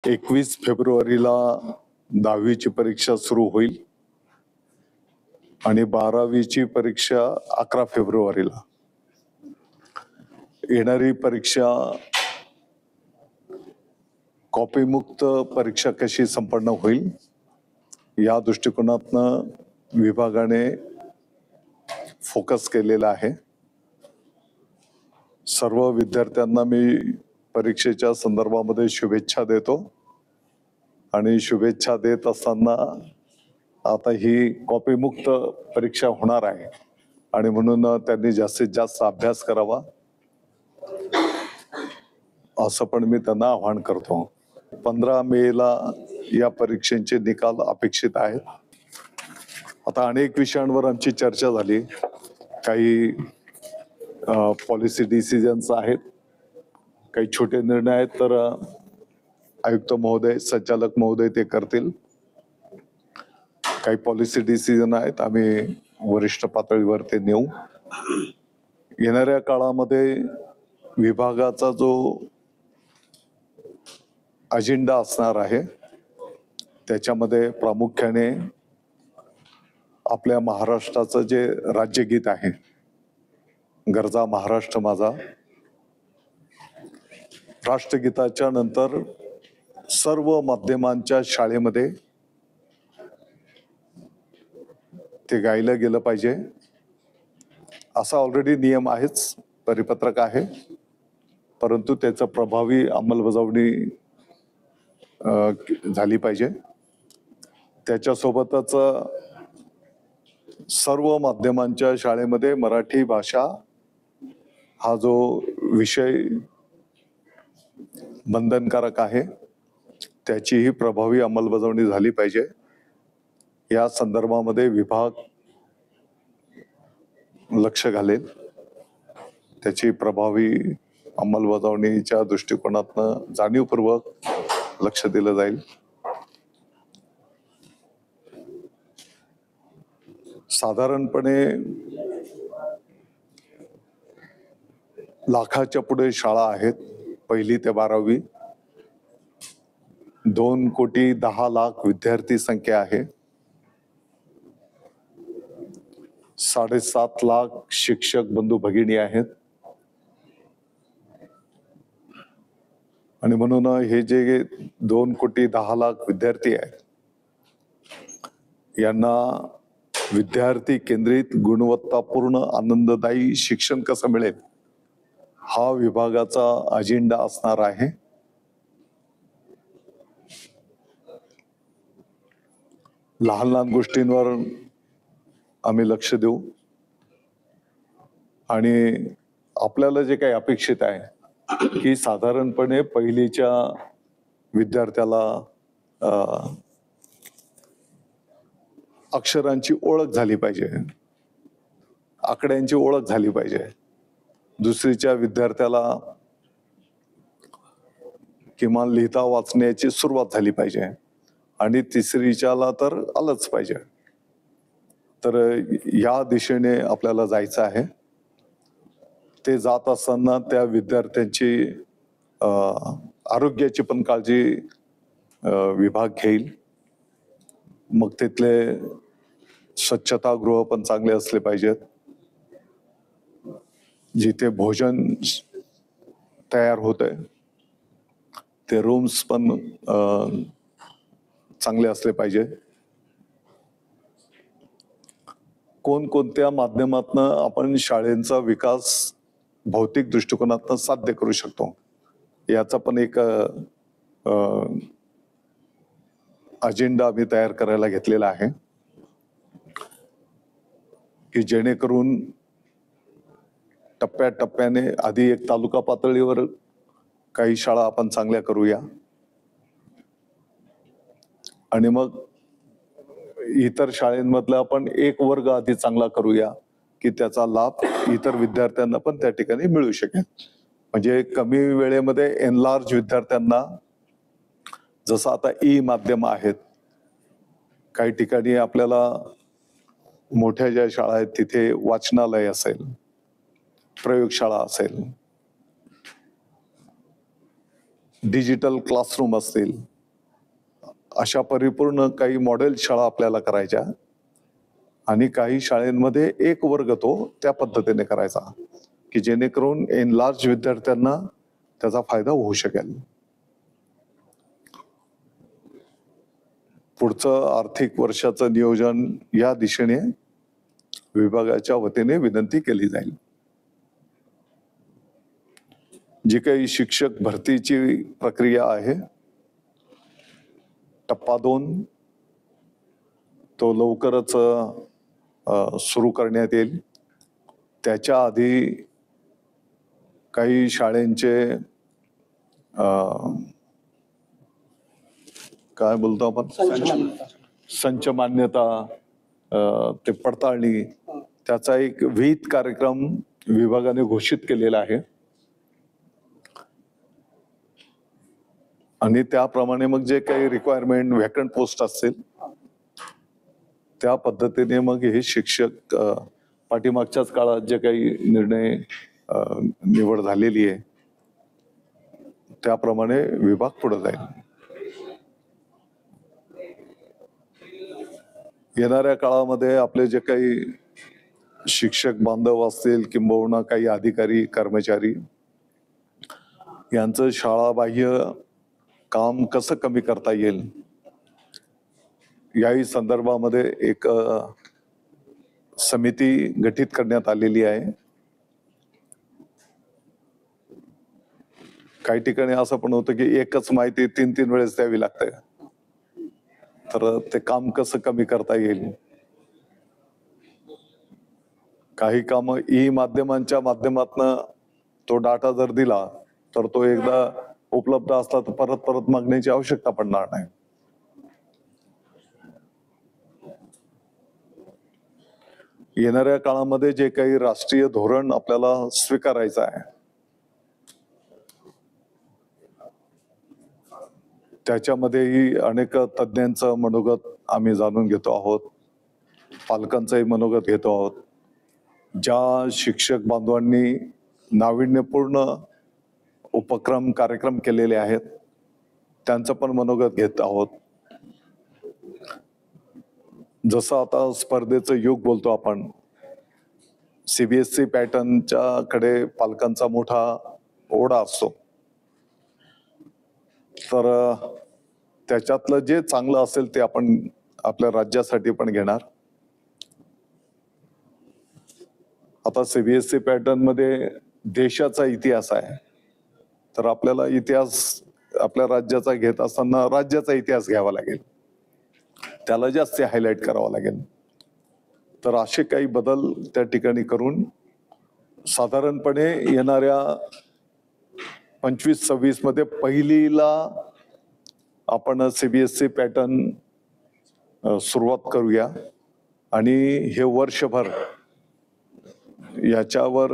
21 फेब्रुवारीला 10वीची परीक्षा सुरू होईल आणि 12वीची परीक्षा 11 फेब्रुवारीला. येणारी परीक्षा कॉपीमुक्त परीक्षा कशी संपन्न होईल या दृष्टिकोनातनं विभागाने फोकस केलेला आहे. सर्व विद्यार्थ्यांना मी परीक्षेच्या संदर्भामध्ये शुभेच्छा देतो आणि शुभेच्छा देत असताना आता ही कॉपीमुक्त परीक्षा होणार आहे आणि म्हणून त्यांनी जास्तीत जास्त अभ्यास करावा असं पण मी त्यांना आवाहन करतो. 15 मेला या परीक्षेचे निकाल अपेक्षित आहेत. आता अनेक विषयांवर आमची चर्चा झाली. काही पॉलिसी डिसिजन्स आहेत, काही छोटे निर्णय आहेत, तर आयुक्त महोदय, संचालक महोदय ते करतील. काही पॉलिसी डिसिजन आहेत, आम्ही वरिष्ठ पातळीवर ते नेऊ. येणाऱ्या काळामध्ये विभागाचा जो अजेंडा असणार आहे त्याच्यामध्ये प्रामुख्याने आपल्या महाराष्ट्राचं जे राज्यगीत आहे, गरजा महाराष्ट्र माझा, राष्ट्रगीताच्या नंतर सर्व माध्यमांच्या शाळेमध्ये ते गायलं गेलं पाहिजे. असा ऑलरेडी नियम आहेच, परिपत्रक आहे, परंतु त्याचं प्रभावी अंमलबजावणी झाली पाहिजे. त्याच्यासोबतच सर्व माध्यमांच्या शाळेमध्ये मराठी भाषा हा जो विषय बंधनकारक आहे त्याचीही प्रभावी अंमलबजावणी झाली पाहिजे. या संदर्भामध्ये विभाग लक्ष घालेल, त्याची प्रभावी अंमलबजावणीच्या दृष्टिकोनातनं जाणीवपूर्वक लक्ष दिलं जाईल. साधारणपणे लाखाच्या पुढे शाळा आहेत, 1ली ते 12वी. 2,10,00,000 विद्यार्थी संख्या आहे. 7.5 लाख शिक्षक बंधू भगिनी आहेत आणि म्हणून हे जे 2,10,00,000 विद्यार्थी आहेत यांना विद्यार्थी केंद्रित गुणवत्तापूर्ण आनंददायी शिक्षण कसं मिळेल हा विभागाचा अजेंडा असणार आहे. लहान लहान गोष्टींवर आम्ही लक्ष देऊ आणि आपल्याला जे काही अपेक्षित आहे की साधारणपणे पहिलीच्या विद्यार्थ्याला अक्षरांची ओळख झाली पाहिजे, आकड्यांची ओळख झाली पाहिजे. दुसरीच्या विद्यार्थ्याला किमान लिहिता वाचण्याची सुरुवात झाली पाहिजे आणि तिसरीच्याला तर आलंच पाहिजे. तर या दिशेने आपल्याला जायचं आहे. ते जात असताना त्या विद्यार्थ्यांची आरोग्याची पण काळजी विभाग घेईल. मग तिथले स्वच्छतागृह पण चांगले असले पाहिजेत, जिथे भोजन तयार होतंय ते रूम्स पण चांगले असले पाहिजे. कोणकोणत्या माध्यमातनं आपण शाळेंचा विकास भौतिक दृष्टिकोनातनं साध्य करू शकतो याचा पण एक अजेंडा आम्ही तयार करायला घेतलेला आहे की जेणेकरून टप्प्याटप्प्याने आधी एक तालुका पातळीवर काही शाळा आपण चांगल्या करूया आणि मग इतर शाळेंमधला आपण एक वर्ग आधी चांगला करूया की त्याचा लाभ इतर विद्यार्थ्यांना पण त्या ठिकाणी मिळू शकेल. म्हणजे कमी वेळेमध्ये एनलार्ज विद्यार्थ्यांना, जसं आता माध्यम आहेत, काही ठिकाणी आपल्याला मोठ्या ज्या शाळा आहेत तिथे वाचनालय असेल, प्रयोगशाळा असेल, डिजिटल क्लासरूम असतील, अशा परिपूर्ण काही मॉडेल शाळा आपल्याला करायच्या आणि काही शाळेमध्ये एक वर्ग तो त्या पद्धतीने करायचा की जेणेकरून एनलार्ज विद्यार्थ्यांना त्याचा फायदा होऊ शकेल. पुढचं आर्थिक वर्षाचं नियोजन या दिशेने विभागाच्या वतीने विनंती केली जाईल. जी काही शिक्षक भरतीची प्रक्रिया आहे, टप्पा 2 तो लवकरच सुरू करण्यात येईल. त्याच्या आधी काही शाळेंचे काय बोलतो आपण संच मान्यता ते पडताळणी, त्याचा एक विहित कार्यक्रम विभागाने घोषित केलेला आहे आणि त्याप्रमाणे मग जे काही रिक्वायरमेंट व्हॅकंट पोस्ट असतील त्या पद्धतीने मग हे शिक्षक पाठीमागच्याच काळात जे काही निर्णय निवड झालेली आहे त्याप्रमाणे विभाग पुढे जाईल. येणाऱ्या काळामध्ये आपले जे काही शिक्षक बांधव असतील किंबहुना काही अधिकारी कर्मचारी यांचं शाळाबाह्य काम कसं कमी करता येईल याही संदर्भामध्ये एक समिती गठीत करण्यात आलेली आहे. काही ठिकाणी असं पण होतं की एकच माहिती 3-3 वेळेस द्यावी लागते, तर ते काम कसं कमी करता येईल. काही काम ई माध्यमांच्या माध्यमातून तो डाटा जर दिला तर तो एकदा उपलब्ध असला तर परत परत मागण्याची आवश्यकता पडणार नाही. येणाऱ्या काळामध्ये जे काही राष्ट्रीय धोरण आपल्याला स्वीकारायचं आहे त्याच्यामध्येही अनेक तज्ञांचं मनोगत आम्ही जाणून घेतो आहोत, पालकांचंही मनोगत घेतो आहोत. ज्या शिक्षक बांधवांनी नाविन्यपूर्ण उपक्रम कार्यक्रम केलेले आहेत त्यांचं पण मनोगत घेत आहोत. जसं आता स्पर्धेचं युग बोलतो आपण, CBSE पॅटर्नच्या कडे पालकांचा मोठा ओढा असतो, तर त्याच्यातलं जे चांगलं असेल ते आपण आपल्या राज्यासाठी पण घेणार. आता CBSE पॅटर्न मध्ये देशाचा इतिहास आहे, तर आपल्याला इतिहास आपल्या राज्याचा घेत असताना राज्याचा इतिहास घ्यावा लागेल, त्याला जास्त हायलाइट करावा लागेल. तर असे काही बदल त्या ठिकाणी करून साधारणपणे येणाऱ्या 25-26 मध्ये पहिलीला आपण CBSE पॅटर्न सुरुवात करूया आणि हे वर्षभर याच्यावर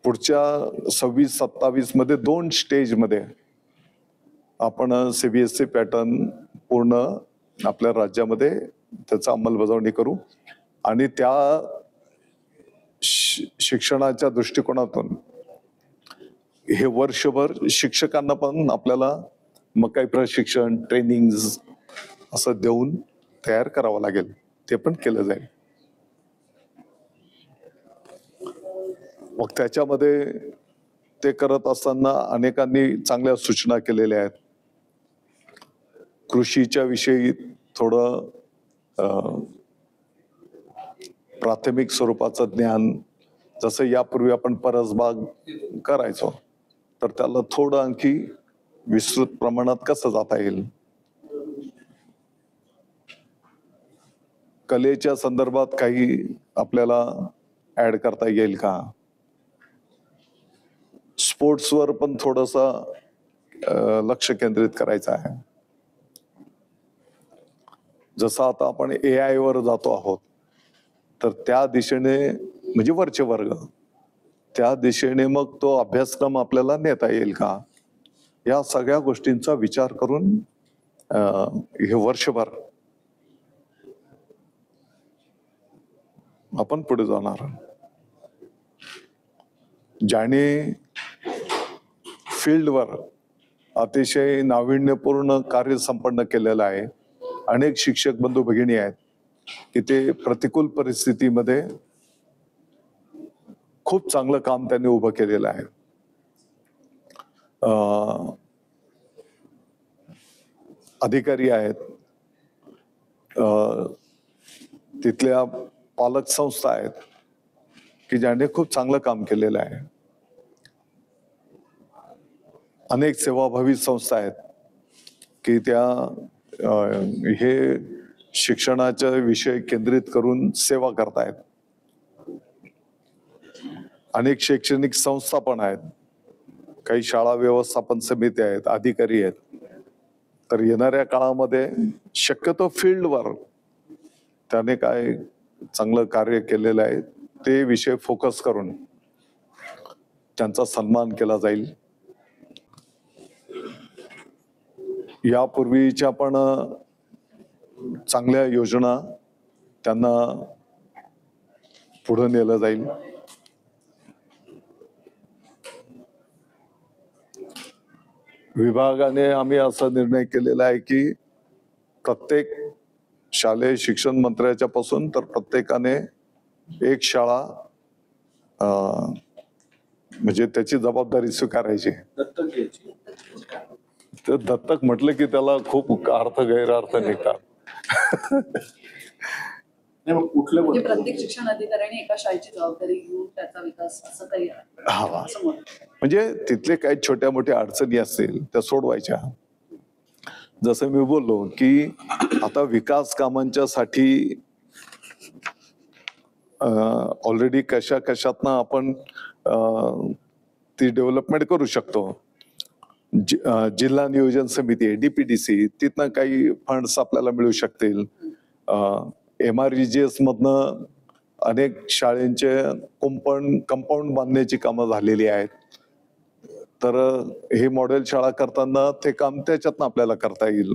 पुढच्या 26-27 मध्ये 2 स्टेज मध्ये आपण CBSE पॅटर्न पूर्ण आपल्या राज्यामध्ये त्याचा अंमलबजावणी करू आणि त्या शिक्षणाच्या दृष्टिकोनातून हे वर्षभर शिक्षकांना पण आपल्याला मग काही प्रशिक्षण ट्रेनिंग असं देऊन तयार करावं लागेल, ते पण केलं जाईल. मग त्याच्यामध्ये ते करत असताना अनेकांनी चांगल्या सूचना केलेल्या आहेत. कृषीच्या विषयी थोडं प्राथमिक स्वरूपाचं ज्ञान, जसं यापूर्वी आपण परसबाग करायचो, तर त्याला थोडं आणखी विस्तृत प्रमाणात कसं जाता येईल. कलेच्या संदर्भात काही आपल्याला ऍड करता येईल का. स्पोर्ट्सवर पण थोडंसं लक्ष केंद्रित करायचं आहे. जसं आता आपण AI वर जातो आहोत, तर त्या दिशेने म्हणजे वरचे वर्ग त्या दिशेने मग तो अभ्यासक्रम आपल्याला नेता येईल का, या सगळ्या गोष्टींचा विचार करून हे वर्षभर आपण पुढे जाणार. ज्याने फील्डवर अतिशय नाविन्यपूर्ण कार्य संपन्न केलेलं आहे. अनेक शिक्षक बंधू भगिनी आहेत की ते प्रतिकूल परिस्थितीमध्ये खूप चांगलं काम त्यांनी उभं केलेलं आहे. अधिकारी आहेत, तिथल्या पालक संस्था आहेत की ज्याने खूप चांगलं काम केलेलं आहे. अनेक सेवाभावी संस्था आहेत की त्या हे शिक्षणाचा विषय केंद्रित करून सेवा करतायत. अनेक शैक्षणिक संस्था पण आहेत, काही शाळा व्यवस्थापन समिती आहेत, अधिकारी आहेत. तर येणाऱ्या काळामध्ये शक्यतो फील्डवर त्याने काय चांगलं कार्य केलेलं आहे ते विषय फोकस करून त्यांचा सन्मान केला जाईल. यापूर्वीच्या पण चांगल्या योजना त्यांना पुढे नेलं जाईल. विभागाने आम्ही असा निर्णय केलेला आहे की प्रत्येक शालेय शिक्षण मंत्र्याच्या पासून तर प्रत्येकाने एक शाळा म्हणजे त्याची जबाबदारी स्वीकारायची. दत्तक घ्यायची. तर दत्तक म्हटलं की त्याला खूप अर्थ गैरअर्थ निघतात. नाही, मग कुठलं म्हणजे प्रत्येक शिक्षण अधिकाऱ्याने एका शाळेची जबाबदारी घेऊन त्याचा विकास असं काही हा, असं म्हणतो. म्हणजे तिथले काही छोट्या मोठ्या अडचणी असतील त्या सोडवायच्या. जसं मी बोललो की आता विकास कामांच्या साठी ऑलरेडी कशा कशातनं आपण ती डेव्हलपमेंट करू शकतो. जिल्हा नियोजन समिती, डीपीडीसी, तिथनं काही फंड्स आपल्याला मिळू शकतील. MREGS मधनं अनेक शाळेंचे कंपाऊंड बांधण्याची कामं झालेली आहेत. तर हे मॉडेल शाळा करताना ते काम त्याच्यातनं आपल्याला करता येईल.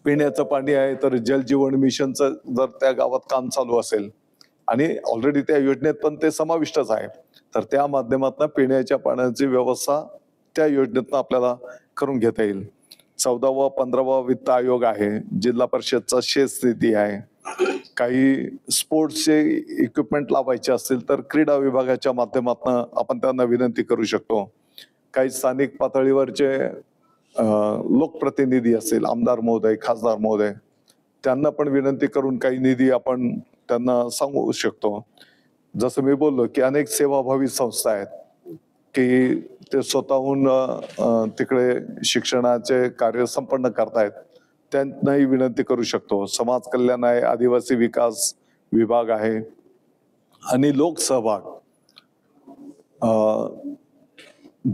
पिण्याचं पाणी आहे तर जल जीवन मिशनचं जर त्या गावात काम चालू असेल आणि ऑलरेडी त्या योजनेत पण ते समाविष्टच आहे तर त्या माध्यमातून पिण्याच्या पाण्याची व्यवस्था त्या योजनेतून आपल्याला करून घेता येईल. 14वा 15वा वित्त आयोग आहे, जिल्हा परिषदचा शेत निधी आहे. काही स्पोर्ट्सचे इक्विपमेंट लावायचे असतील तर क्रीडा विभागाच्या माध्यमातून आपण त्यांना विनंती करू शकतो. काही स्थानिक पातळीवरचे लोकप्रतिनिधी असतील, आमदार महोदय, खासदार महोदय, त्यांना पण विनंती करून काही निधी आपण त्यांना सांगू शकतो. जसं मी बोललो की अनेक सेवाभावी संस्था आहेत की ते स्वतःहून तिकडे शिक्षणाचे कार्य संपन्न करतायत, त्यांनाही विनंती करू शकतो. समाज कल्याण आहे, आदिवासी विकास विभाग आहे आणि लोकसहभाग.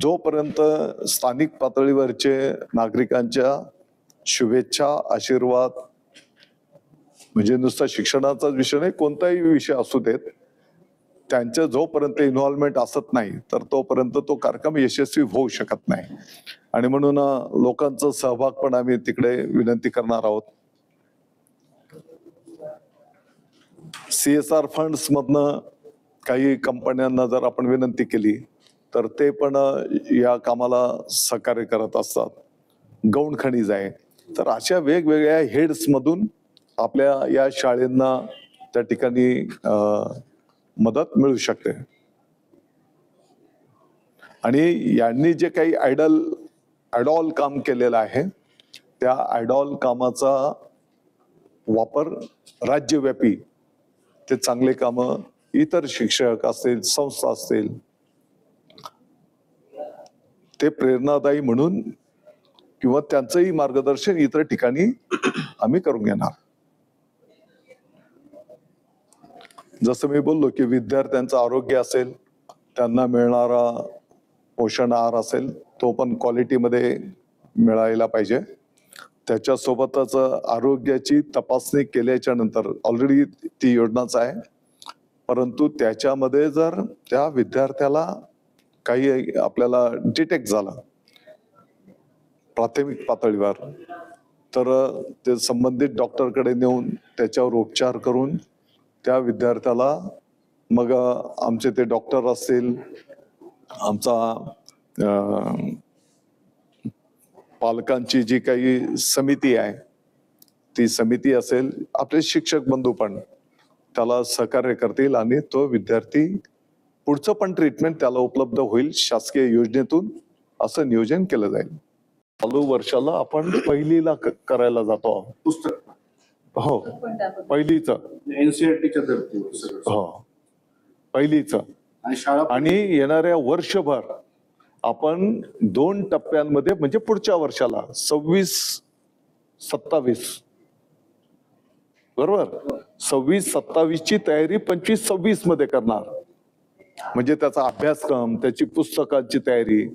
जोपर्यंत स्थानिक पातळीवरचे नागरिकांच्या शुभेच्छा, आशीर्वाद, म्हणजे नुसता शिक्षणाचाच विषय नाही, कोणताही विषय असू देत, त्यांच्या जोपर्यंत इन्व्हॉल्वमेंट असत नाही तर तोपर्यंत तो कार्यक्रम यशस्वी होऊ शकत नाही. आणि म्हणून लोकांचा सहभाग पण आम्ही तिकडे विनंती करणार आहोत. CSR फंड्स मधनं काही कंपन्यांना जर आपण विनंती केली तर ते पण या कामाला सहकार्य करत असतात. गौण खनिज आहे, तर अशा वेगवेगळ्या हेड्स मधून आपल्या या शाळेंना त्या ठिकाणी मदत मिळू शकते. आणि यांनी जे काही आयडॉल काम केलेलं आहे त्या आयडॉल कामाचा वापर राज्यव्यापी ते चांगले काम इतर शिक्षक असतील, संस्था असतील, ते प्रेरणादायी म्हणून किंवा त्यांचंही मार्गदर्शन इतर ठिकाणी आम्ही करून घेणार. जसं मी बोललो की विद्यार्थ्यांचं आरोग्य असेल, त्यांना मिळणारा पोषण आहार असेल, तो पण क्वालिटीमध्ये मिळायला पाहिजे. त्याच्यासोबतच आरोग्याची तपासणी केल्याच्या नंतर ऑलरेडी ती योजनाच आहे, परंतु त्याच्यामध्ये जर त्या विद्यार्थ्याला काही आपल्याला डिटेक्ट झाला प्राथमिक पातळीवर तर ते संबंधित डॉक्टरकडे नेऊन त्याच्यावर उपचार करून त्या विद्यार्थ्याला मग आमचे ते डॉक्टर असतील, आमचा पालकांची जी काही समिती आहे ती समिती असेल, आपले शिक्षक बंधू पण त्याला सहकार्य करतील आणि तो विद्यार्थी पुढचं पण ट्रीटमेंट त्याला उपलब्ध होईल शासकीय योजनेतून, असं नियोजन केलं जाईल. चालू वर्षाला आपण पहिलीला करायला जातो आहोत. पुस्तक हो, पण त्याबद्दल पहिलीच. एनसीआरटीच्या धर्तीवर सगळं. हो, पहिलीच. आणि शाळा आणि येणाऱ्या वर्षभर आपण 2 टप्प्यांमध्ये, म्हणजे पुढच्या वर्षाला 26-27, बरोबर, 26-27 ची तयारी 25-26 मध्ये करणार. म्हणजे त्याचा अभ्यासक्रम, त्याची पुस्तकांची तयारी,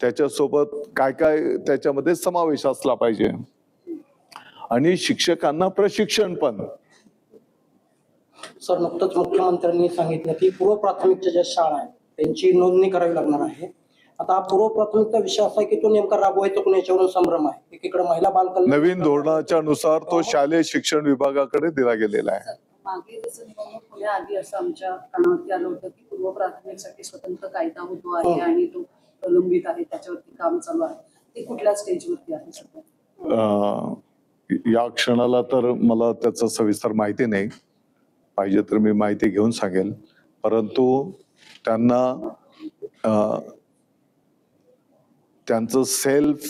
त्याच्यासोबत काय काय त्याच्यामध्ये समावेश असला पाहिजे, आणि शिक्षकांना प्रशिक्षण पण. सर, नुकतंच मुख्यमंत्र्यांनी सांगितलं की पूर्व प्राथमिकच्या ज्या शाळा आहेत त्यांची नोंदणी करावी लागणार आहे. आता पूर्व प्राथमिकचा विषय असा आहे की तो नेमका राबवायचा कोण याच्यावरून संभ्रम आहे. एकीकडे महिला बालकल्याण नवीन धोरणाच्या नुसार तो शालेय शिक्षण विभागाकडे दिला गेलेला आहे. मागे जसं निवडणूक होण्याआधी असं आमच्या कानावरती आलं होतं की पूर्व प्राथमिकसाठी स्वतंत्र कायदा होतो आहे आणि तो प्रलंबित आहे, त्याच्यावरती काम चालू आहे. ते कुठल्या स्टेजवरती आहे सध्या? या क्षणाला तर मला त्याचं सविस्तर माहिती नाही. पाहिजे तर मी माहिती घेऊन सांगेल. परंतु त्यांना त्यांचं सेल्फ,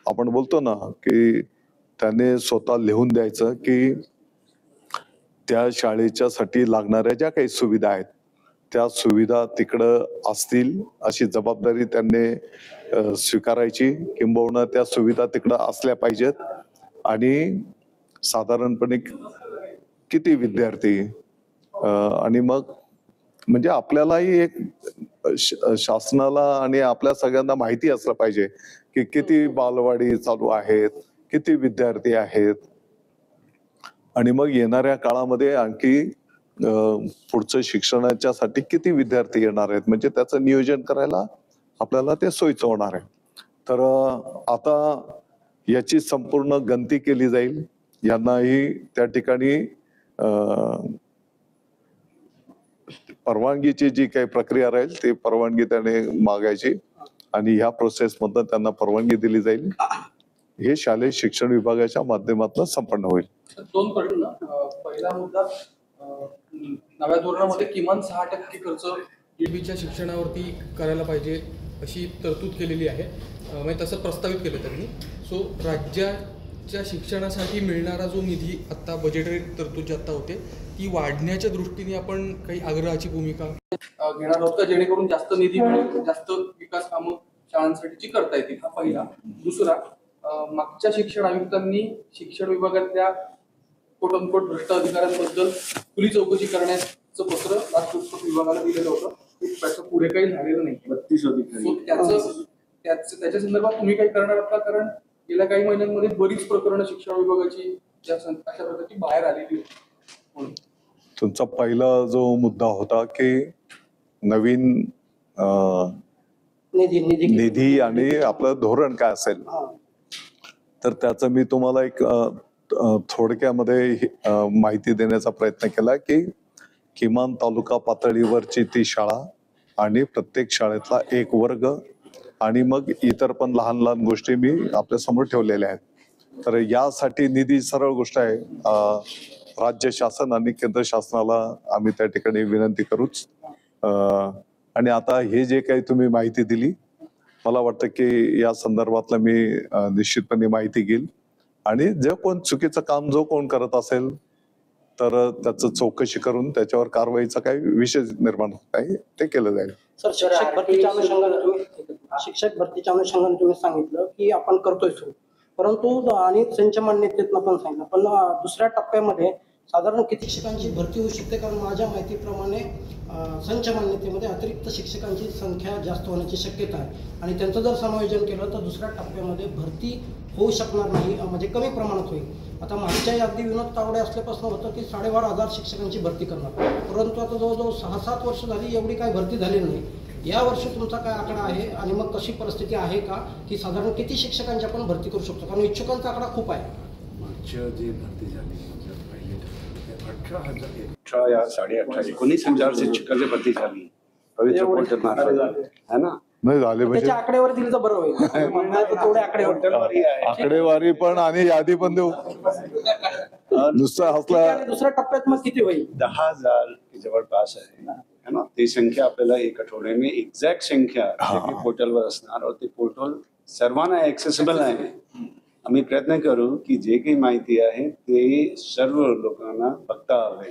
आपण बोलतो ना की त्याने स्वतः लिहून द्यायचं की त्या शाळेच्या साठी लागणाऱ्या ज्या काही सुविधा आहेत त्या सुविधा तिकडं असतील अशी जबाबदारी त्यांनी स्वीकारायची, किंबहुना त्या सुविधा तिकडं असल्या पाहिजेत. आणि साधारणपणे किती विद्यार्थी, आणि मग म्हणजे आपल्यालाही एक शासनाला आणि आपल्या सगळ्यांना माहिती असलं पाहिजे की किती बालवाडी चालू आहेत, किती विद्यार्थी आहेत, आणि मग येणाऱ्या काळामध्ये आणखी पुढचं शिक्षणाच्या साठी किती विद्यार्थी येणार आहेत, म्हणजे त्याचं नियोजन करायला आपल्याला ते सोयीचं होणार आहे. तर आता याची संपूर्ण गणती केली जाईल. यांनाही त्या ठिकाणी परवानगीची जी काही प्रक्रिया राहील ती परवानगी त्याने मागायची आणि ह्या प्रोसेस मधनं त्यांना परवानगी दिली जाईल. हे शालेय शिक्षण विभागाच्या माध्यमातून संपन्न होईल. 2 प्रश्न. पहिला मुद्दा, नव्या धोरणामध्ये किमान 6% खर्च EBच्या शिक्षणावरती करायला पाहिजे अशी तरतूद केलेली आहे. म्हणजे तसं प्रस्तावित केलं त्यांनी. सो राज्याच्या शिक्षणासाठी मिळणारा जो निधी आता बजेटरी तरतूद जी आता होते ती वाढण्याच्या दृष्टीने आपण काही आग्रहाची भूमिका घेणार आहोत का, जेणेकरून जास्त निधी मिळेल, जास्त विकास कामं शाळांसाठीची करता येतील? हा पहिला. दुसरा, मागच्या शिक्षण आयुक्तांनी शिक्षण विभागातल्या कोट अनकोट भ्रष्ट अधिकाऱ्यांबद्दल खुली चौकशी करण्याचं पत्र राष्ट्र विभागाला दिलेलं होतं. त्याचं पुढे काही झालेलं नाही. 32 अधिकारी. त्याच्या संदर्भात तुम्ही काही करणार आहात का? कारण गेल्या काही महिन्यांमध्ये बरीच प्रकरणं शिक्षण विभागाची अशा प्रकारची बाहेर आलेली. तुमचा पहिला जो मुद्दा होता की नवीन निधी आणि आपलं धोरण काय असेल, तर त्याचं मी तुम्हाला एक थोडक्यामध्ये माहिती देण्याचा प्रयत्न केला की किमान तालुका पातळीवरची ती शाळा आणि प्रत्येक शाळेतला एक वर्ग आणि मग इतर पण लहान लहान गोष्टी मी आपल्या समोर ठेवलेल्या आहेत. तर यासाठी निधी सरळ गोष्ट आहे. राज्य शासन आणि केंद्र शासनाला आम्ही त्या ठिकाणी विनंती करूच. आणि आता हे जे काही तुम्ही माहिती दिली, मला वाटतं की या संदर्भातला मी निश्चितपणे माहिती घेईल आणि जे कोण चुकीचं काम जो कोण करत असेल तर त्याचं चौकशी करून त्याच्यावर कारवाईचा काही विषय निर्माण होत आहे ते केलं जाईल. सर, शिक्षक भरतीच्या अनुषंगाने तुम्ही सांगितलं की आपण करतोय सुरू, परंतु आणि त्यांच्या मान्यतेतनं पण सांगितलं, पण दुसऱ्या टप्प्यामध्ये साधारण किती शिक्षकांची भरती होऊ शकते? कारण माझ्या माहितीप्रमाणे संच मान्यतेमध्ये अतिरिक्त शिक्षकांची संख्या जास्त होण्याची शक्यता आहे आणि त्यांचं जर समायोजन केलं तर दुसऱ्या टप्प्यामध्ये भरती होऊ शकणार नाही, म्हणजे कमी प्रमाणात होईल. आता मागच्या यादी विनोद तावडे असल्यापासून होतं की 12,500 शिक्षकांची भरती करणार, परंतु आता जवळजवळ 6-7 वर्ष झाली एवढी काही भरती झालेली नाही. या वर्षी तुमचा काय आकडा आहे आणि मग कशी परिस्थिती आहे का की साधारण किती शिक्षकांची आपण भरती करू शकतो? कारण इच्छुकांचा आकडा खूप आहे. मागच्या जी भरती झाली 18,000 या 18,500 19,000 शिक्षकांची भरती झाली. है ना. नाही झाले म्हणजे त्याची आकडेवारी दिली तर बरं होईल म्हणताय तर तेवढे आकडेवारी आकडेवारी पण आणि यादी पण देऊ नुसतं ठीक आहे, हसला. आणि दुसऱ्या टप्प्यात मग किती होईल? 10,000 की जवळपास आहे है ना. ती संख्या आपल्याला एक आठवड्याने एक्झॅक्ट संख्या पोर्टलवर असणार और ते पोर्टल सर्वांना ऍक्सेसिबल आहे. आम्ही प्रयत्न करू की जे काही माहिती आहे ते सर्व लोकांना बघता हवे.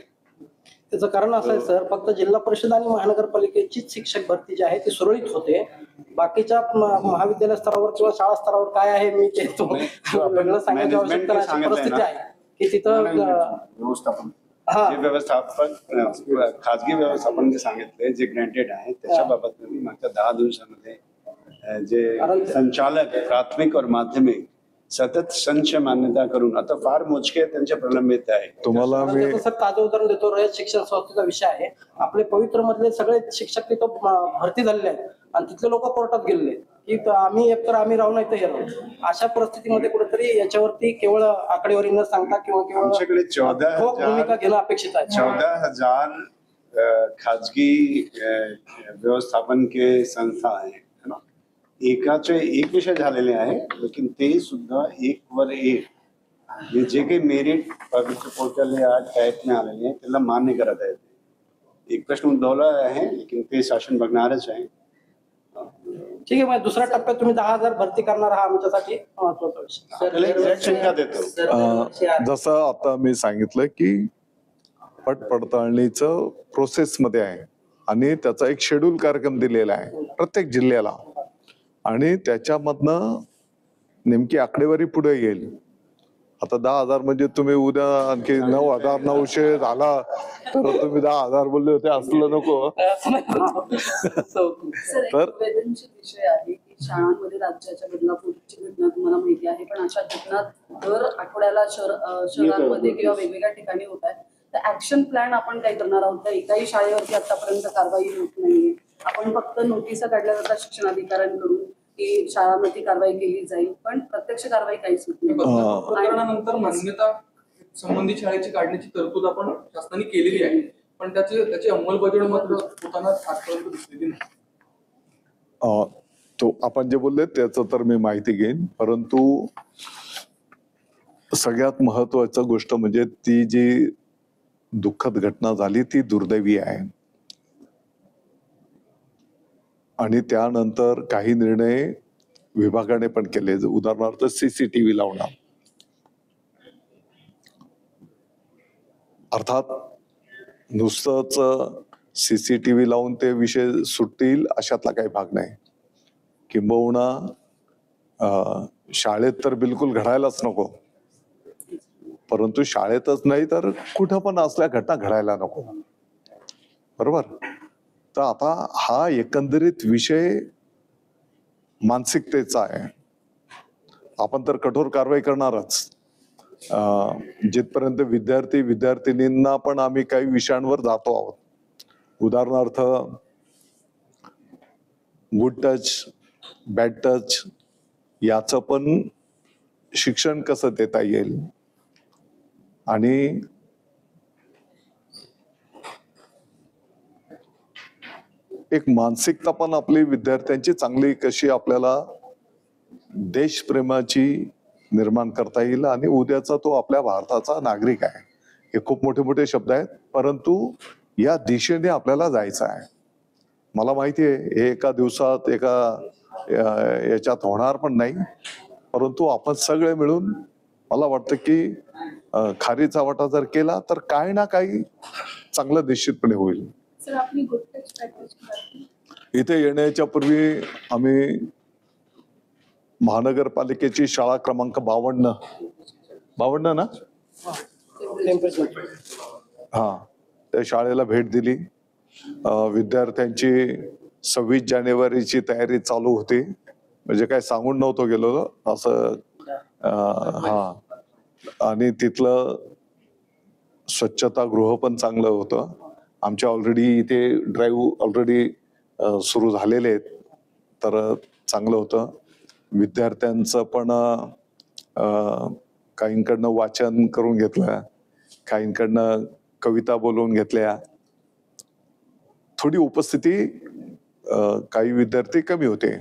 त्याचं कारण असं आहे सर, फक्त जिल्हा परिषद आणि महानगरपालिकेचीच शिक्षक भरती जी आहे ती सुरळीत होते. बाकीच्या महाविद्यालय स्तरावर किंवा शाळा स्तरावर काय आहे मी ते वेगळं सांगायची आवश्यकता नाही. अशी परिस्थिती आहे की तिथं व्यवस्थापन हा जे व्यवस्थापन खाजगी व्यवस्थापन जे सांगितले जे ग्रँटेड आहे त्याच्याबाबत मी मागच्या 10 दिवसामध्ये जे संचालक प्राथमिक और माध्यमिक सतत संच मान्यता करून आता फार मोजके त्यांचे प्रलंबित आहे. तुम्हाला मी त्याचं सर ताजं उदाहरण देतो. रयत शिक्षण संस्थेचा विषय आहे. आपले पवित्र मधले सगळे शिक्षक तिथं भरती झालेले आहेत आणि तिथले लोक कोर्टात गेलेले की आम्ही एकतर आम्ही राहू नाही तर हे राहू. अशा परिस्थितीमध्ये कुठेतरी याच्यावरती केवळ आकडेवारी न सांगता किंवा केवळ आमच्याकडे 14,000 भूमिका घेणं अपेक्षित आहे. 14,000 खाजगी व्यवस्थापन के संस्था आहे है ना. एकाचे एक विषय झालेले आहे लेकिन ते सुद्धा एक वर एक जे काही मेरिट पवित्र पोर्टल या टॅप में आलेले आहे त्याला मान्य करत आहेत. एक प्रश्न उद्भवला आहे लेकिन ते शासन बघणारच आहे. ठीक आहे, मग दुसऱ्या टप्प्यात तुम्ही 10,000 भरती करणार हा आमच्यासाठी महत्वाचा विषय. आपल्याला एक्झॅक्ट संख्या देतो. जसं आता मी सांगितलं की पट पडताळणीचं प्रोसेसमध्ये आहे आणि त्याचा एक शेड्यूल कार्यक्रम दिलेला आहे प्रत्येक जिल्ह्याला आणि त्याच्यामधनं नेमकी आकडेवारी पुढे येईल. आता 10,000 म्हणजे तुम्ही उद्या आणखी 9,900 झाला तर तुम्ही 10,000 बोलले होते असलं नको. सर एक तर- संवेदनशील विषय आहे की शाळांमध्ये राज्याच्या बदलापूरची घटना तुम्हाला माहिती आहे, पण अशा घटना दर आठवड्याला शहरांमध्ये किंवा वेगवेगळ्या ठिकाणी होत आहेत. तर ऍक्शन प्लॅन आपण काय करणार आहोत? तर एकाही शाळेवरती आतापर्यंत कारवाई होत नाहीये. आपण फक्त नोटिसा काढल्या जातात शिक्षण अधिकाऱ्यांकडून की शाळांमध्ये कारवाई केली जाईल, पण प्रत्यक्ष कारवाई काहीच होत नाही. प्रकरणानंतर मान्यता संबंधित शाळेची काढण्याची तरतूद आपण शासनाने केलेली आहे, पण त्याची अंमलबजावणी मात्र होताना आजपर्यंत दिसलेली नाही. तो आपण जे बोलले त्याचं तर मी माहिती घेईन, परंतु सगळ्यात महत्वाचं गोष्ट म्हणजे ती जी दुःखद घटना झाली ती दुर्दैवी आहे आणि त्यानंतर काही निर्णय विभागाने पण केले. उदाहरणार्थ CCTV लावणं. अर्थात नुसतंच CCTV लावून ते विषय सुटतील अशातला काही भाग नाही. किंबहुना शाळेत तर बिलकुल घडायलाच नको, परंतु शाळेतच नाही तर कुठं पण असल्या घटना घडायला नको. बरोबर. तर आता हा एकंदरीत विषय मानसिकतेचा आहे. आपण तर कठोर कारवाई करणारच. जिथपर्यंत विद्यार्थिनींना पण आम्ही काही विषयांवर जातो आहोत. उदाहरणार्थ गुड टच, बॅड टच याचं पण शिक्षण कसं देता येईल आणि एक मानसिकता पण आपली विद्यार्थ्यांची चांगली कशी आपल्याला देशप्रेमाची निर्माण करता येईल आणि उद्याचा तो आपल्या भारताचा नागरिक आहे. हे खूप मोठे मोठे शब्द आहेत, परंतु या दिशेने आपल्याला जायचं आहे. मला माहिती आहे हे एका दिवसात याच्यात होणार पण नाही, परंतु आपण सगळे मिळून मला वाटतं की खारीचा वाटा जर केला तर काही ना काही चांगलं निश्चितपणे होईल. सर आपली गुड टच पॅकेज इथे येण्याच्या पूर्वी आम्ही महानगरपालिकेची शाळा क्रमांक 52 ना हा त्या शाळेला भेट दिली. विद्यार्थ्यांची 26 जानेवारीची तयारी चालू होती, म्हणजे काय सांगून नव्हतो गेलो असं. हा आणि तिथलं स्वच्छतागृह पण चांगलं होतं. आमच्या ऑलरेडी इथे ड्राईव्ह ऑलरेडी सुरू झालेले आहेत, तर चांगलं होतं. विद्यार्थ्यांचं पण काहींकडनं वाचन करून घेतलं, काहींकडनं कविता बोलवून घेतल्या. थोडी उपस्थिती काही विद्यार्थी कमी होते,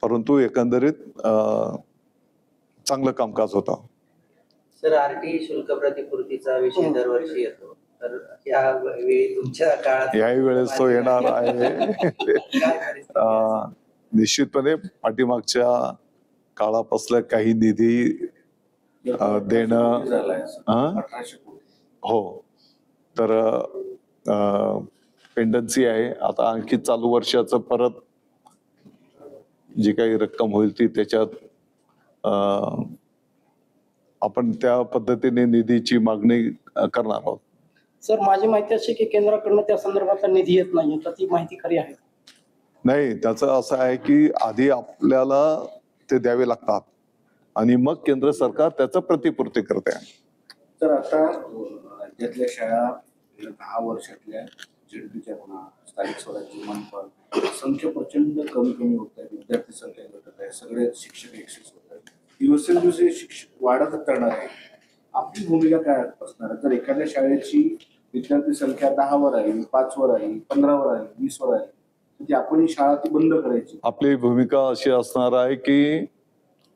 परंतु एकंदरीत चांगलं कामकाज होतं. सर, आरटी शुल्क प्रतिपूर्तीचा विषय दरवर्षी येतो, तर या वेळी तुमच्या काळात याही वेळेस तो येणार आहे. निश्चितपणे पाठीमागच्या काळापासलं काही निधी देणं हा? 1800 कोटी. हो, तर पेंडन्सी आहे. आता आणखी चालू वर्षाचं परत जी काही रक्कम होईल ती त्याच्यात आपण त्या पद्धतीने निधीची मागणी करणार आहोत. सर, माझी माहिती अशी की केंद्राकडनं त्या संदर्भातला निधी येत नाही, तर ती माहिती खरी आहे? नाही, त्याचं असं आहे की आधी आपल्याला ते द्यावे लागतात आणि मग केंद्र सरकार त्याचं प्रतिपूर्ती करते. तर आता राज्यातल्या शाळा 10 वर्षातल्या झेडपीच्या म्हणा, स्थानिक स्वराज्य मनपा संख्या प्रचंड कमी होत आहे, विद्यार्थी संख्या घटत आहे, सगळे शिक्षक एकशेच होत आहेत. दिवसेंदिवस शिक्षक वाढतच करणार आहे. आपली भूमिका काय असणार? जर एखाद्या शाळेची विद्यार्थी संख्या 10 वर आली, 5 वर आली, 15 वर आली, 20 वर आली, तर ती आपण ही शाळा ती बंद करायची. आपली भूमिका अशी असणार आहे की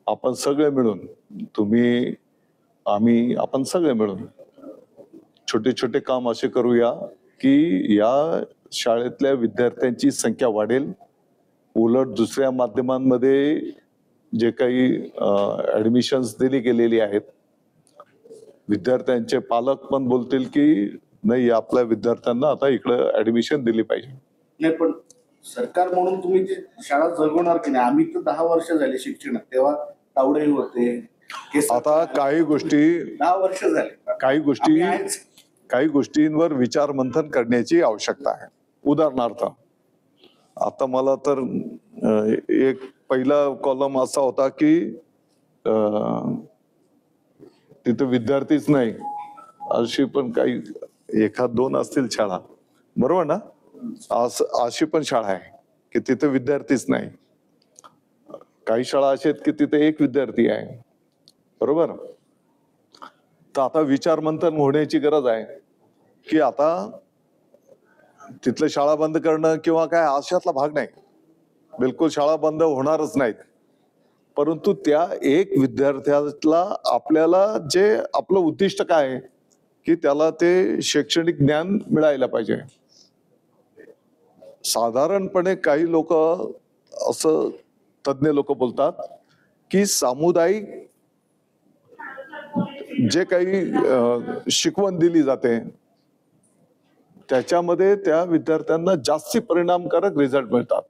आपण सगळे मिळून, तुम्ही, आम्ही, आपण सगळे मिळून छोटे छोटे काम असे करूया की या शाळेतल्या विद्यार्थ्यांची संख्या वाढेल. उलट दुसऱ्या माध्यमांमध्ये जे काही ऍडमिशन्स दिली गेलेली आहेत, विद्यार्थ्यांचे पालक पण बोलतील की नाही, आपल्या विद्यार्थ्यांना आता इकडं ऍडमिशन दिली पाहिजे. नाही, पण सरकार म्हणून तुम्ही ती शाळा जगवणार की नाही? आम्ही तर 10 वर्ष झाली शिक्षणात, तेव्हा तावडेही होते. हे आता काही गोष्टी 10 वर्ष झाले. आम्ही आहेच. काही गोष्टींवर विचार मंथन करण्याची आवश्यकता आहे. उदाहरणार्थ, आता मला तर एक पहिला कॉलम असा होता की तिथं विद्यार्थीच नाही, अशी पण काही 1-2 असतील शाळा, बरोबर ना? अशी पण शाळा आहे की तिथे विद्यार्थीच नाही. काही शाळा अशा आहेत की तिथे एक विद्यार्थी आहे, बरोबर? तर आता विचार मंथन होण्याची गरज आहे की आता तिथलं शाळा बंद करणं किंवा काय अशातला भाग नाही. बिलकुल शाळा बंद होणारच नाहीत, परंतु त्या एक विद्यार्थ्याला आपल्याला जे आपलं उद्दिष्ट काय आहे की त्याला ते शैक्षणिक ज्ञान मिळायला पाहिजे. साधारणपणे काही लोक असं, तज्ञ लोक बोलतात की सामुदायिक जे काही शिकवण दिली जाते त्याच्यामध्ये त्या विद्यार्थ्यांना जास्ती परिणामकारक रिझल्ट मिळतात.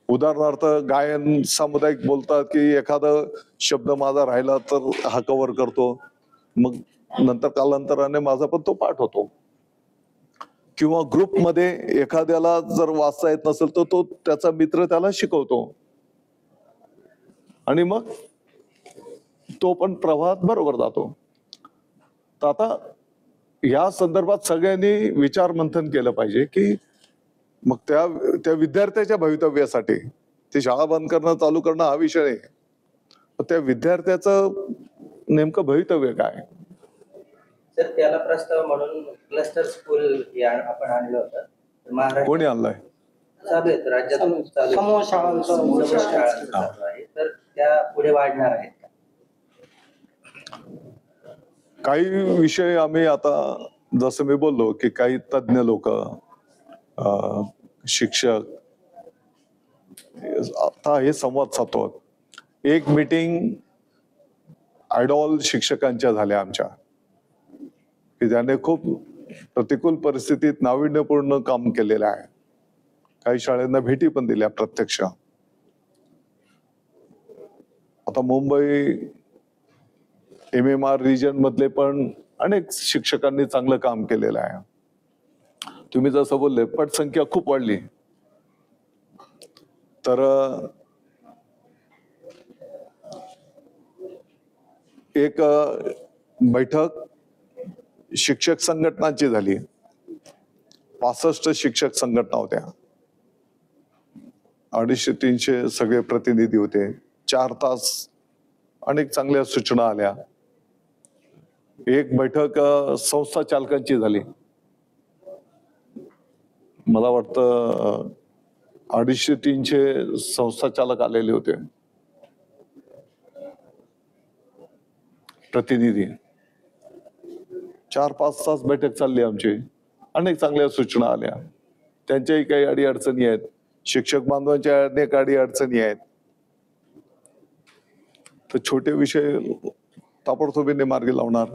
उदाहरणार्थ, गायन सामुदायिक बोलतात की एखादा शब्द माझा राहिला तर हा कव्हर करतो, मग नंतर कालांतराने माझा पण तो पाठ होतो. किंवा ग्रुपमध्ये एखाद्याला जर वाचता येत नसेल तर तो त्याचा मित्र त्याला शिकवतो आणि मग तो पण प्रवाहात बरोबर जातो. तर आता या संदर्भात सगळ्यांनी विचार मंथन केलं पाहिजे की मग त्या विद्यार्थ्याच्या भवितव्यासाठी ती शाळा बंद करणं चालू करणं हा विषय नाही, त्या विद्यार्थ्याचं नेमकं भवितव्य काय. सर, त्याला प्रस्ताव म्हणून क्लस्टर स्कूल या आपण आणलं होतं. महाराष्ट्र कोणी आणलाय? चालू आहेत, राज्यात चालू समूह शाळांचं समूह शाळांचं चालू आहे, तर त्या पुढे वाढणार आहेत का? काही विषय आम्ही आता, जसं मी बोललो की काही तज्ञ लोक, शिक्षक, आता हे संवाद साधतो. एक मीटिंग आयडॉल शिक्षकांच्या झाल्या आमच्या, की त्याने खूप प्रतिकूल परिस्थितीत नाविन्यपूर्ण काम केलेलं आहे. काही शाळांना भेटी पण दिल्या प्रत्यक्ष. आता मुंबई MMR रिजन मधले पण अनेक शिक्षकांनी चांगलं काम केलेलं आहे. तुम्ही जसं बोलले, पटसंख्या खूप वाढली, तर एक बैठक शिक्षक संघटनांची झाली. 65 शिक्षक संघटना होत्या, 250-300 सगळे प्रतिनिधी होते. 4 तास अनेक चांगल्या सूचना आल्या. एक बैठक संस्था चालकांची झाली, मला वाटतं 250-300 संस्था चालक आलेले होते, प्रतिनिधी. 4-5 तास बैठक चालली आमची. अनेक चांगल्या सूचना आल्या. त्यांच्याही काही अडीअडचणी आहेत, शिक्षक बांधवांच्या अनेक अडीअडचणी आहेत. तर छोटे विषय ताबडतोबीने मार्गी लावणार.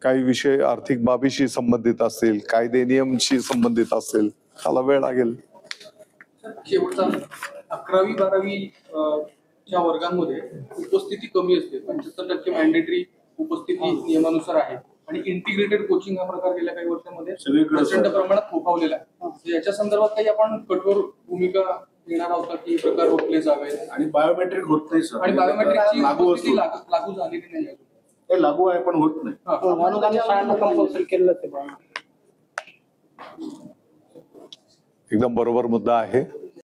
काही विषय आर्थिक बाबीशी संबंधित असतील, कायदे नियमशी संबंधित असतील, त्याला वेळ लागेल. शेवटचा 11वी-12वी च्या वर्गांमध्ये उपस्थिती कमी असते. 75% मॅन्डेटरी उपस्थिती नियमानुसार आहे आणि इंटिग्रेटेड कोचिंग हा प्रकार गेल्या काही वर्षांमध्ये सगळीकडे प्रचंड प्रमाणात फोफावलेला आहे. तर याच्या संदर्भात काही आपण कठोर भूमिका घेणार आहोत का की हे प्रकार रोखले जावेत? आणि बायोमेट्रिक होत नाही सर. आणि बायोमेट्रिकची लागू उपस्थिती असतो. लागू झालेली नाही अजून. ते लागू आहे पण होत नाही. अनुदानित शाळांना कंपल्सरी केलेलं ते. एकदम बरोबर मुद्दा आहे.